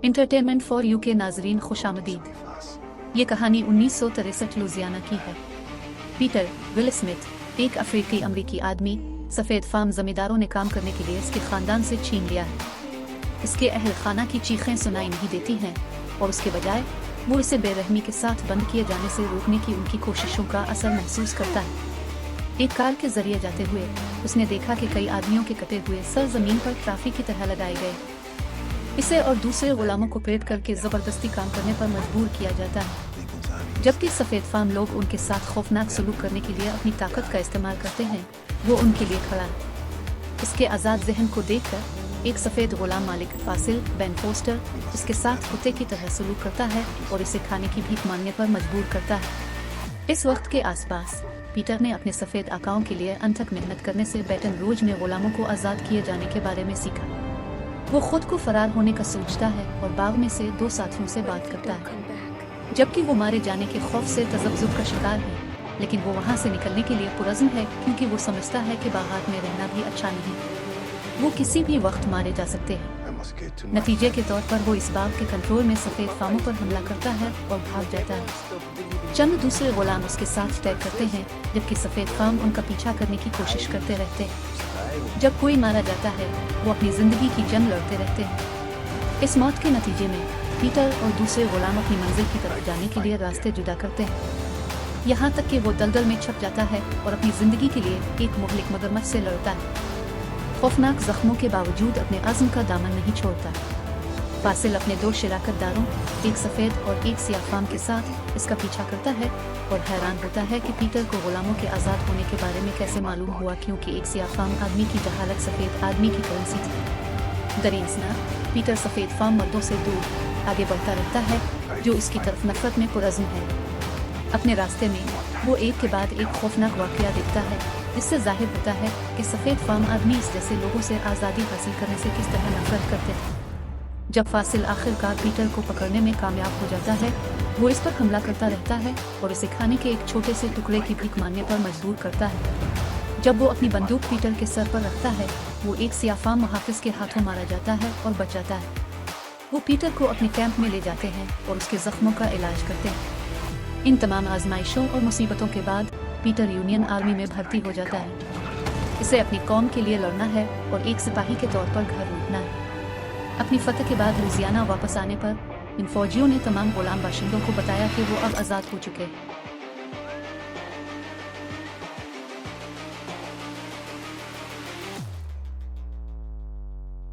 Entertainment for you के नाजरीन खुशामदीद। ये कहानी 1963 लुजियाना की है। पीटर विल स्मिथ एक अफ्रीकी अमरीकी आदमी सफ़ेद फार्म जमींदारों ने काम करने के लिए इसके ख़ानदान से छीन लिया है। इसके अहल खाना की चीखें सुनाई नहीं देती हैं और उसके बजाय वो इसे बेरहमी के साथ बंद किए जाने से रोकने की उनकी कोशिशों का असर महसूस करता है। एक कार के जरिए जाते हुए उसने देखा कि कई आदमियों के कटे हुए सर जमीन पर ट्राफी की तरह लगाए गए। इसे और दूसरे गुलामों को प्रेरित करके जबरदस्ती काम करने पर मजबूर किया जाता है। जबकि सफ़ेद फार्म लोग उनके साथ खौफनाक सलूक करने के लिए अपनी ताकत का इस्तेमाल करते हैं, वो उनके लिए खड़ा है। इसके आज़ाद जहन को देखकर एक सफ़ेद गुलाम मालिक फासिल बेन फोस्टर इसके साथ कुत्ते की तरह सलूक करता है और इसे खाने की भीख मांगने पर मजबूर करता है। इस वक्त के आसपास पीटर ने अपने सफ़ेद आकाओं के लिए अनथक मेहनत करने से बैटन रूज में गुलामों को आज़ाद किए जाने के बारे में सीखा। वो खुद को फरार होने का सोचता है और बाग में से दो साथियों से बात करता है। जबकि वो मारे जाने के खौफ से तज़ब्ज़ुब का शिकार है, लेकिन वो वहाँ से निकलने के लिए पुरज़्म है क्योंकि वो समझता है कि बागात में रहना भी अच्छा नहीं। वो किसी भी वक्त मारे जा सकते हैं। नतीजे के तौर पर वो इस बाग के कंट्रोल में सफ़ेद फार्मों पर हमला करता है और भाग जाता है। चंद दूसरे गुलाम उसके साथ तय करते हैं, जबकि सफ़ेद फार्म उनका पीछा करने की कोशिश करते रहते हैं। जब कोई मारा जाता है वो अपनी ज़िंदगी की जंग लड़ते रहते हैं। इस मौत के नतीजे में पीटर और दूसरे गुलाम अपनी मंजिल की तरफ जाने के लिए रास्ते जुदा करते हैं, यहाँ तक कि वो दलदल में छप जाता है और अपनी ज़िंदगी के लिए एक मुहलिक मगरमच्छ से लड़ता है। खौफनाक जख्मों के बावजूद अपने अज़्म का दामन नहीं छोड़ता। फासिल अपने दो शराकतदारों एक सफ़ेद और एक सियाह फार्म के साथ इसका पीछा करता है और हैरान होता है कि पीटर को गुलामों के आज़ाद होने के बारे में कैसे मालूम हुआ, क्योंकि एक सियाह फार्म आदमी की जहालत सफ़ेद आदमी की करेंसी थी। दरिंसना पीटर सफ़ेद फार्म मर्दों से दूर आगे बढ़ता रहता है जो इसकी तरफ नफरत में पुरज़्म है। अपने रास्ते में वो एक के बाद एक खौफनाक वाक़या देखता है, जिससे जाहिर होता है कि सफ़ेद फार्म आदमी इस जैसे लोगों से आज़ादी हासिल करने से किस तरह नफरत करते थे। जब फासिल आखिरकार पीटर को पकड़ने में कामयाब हो जाता है, वो इस पर हमला करता रहता है और इसे खाने के एक छोटे से टुकड़े की भीख मांगने पर मजबूर करता है। जब वो अपनी बंदूक पीटर के सर पर रखता है, वो एक सियाह फार्म मुहाफिज के हाथों मारा जाता है और बच जाता है। वो पीटर को अपने कैंप में ले जाते हैं और उसके जख्मों का इलाज करते हैं। इन तमाम आजमाइशों और मुसीबतों के बाद पीटर यूनियन आर्मी में भर्ती हो जाता है। इसे अपनी कौम के लिए लड़ना है और एक सिपाही के तौर पर घर लूटना है। अपनी फतह के बाद लुजियाना वापस आने पर इन फौजियों ने तमाम गुलाम बाशिंदों को बताया कि वो अब आज़ाद हो चुके हैं।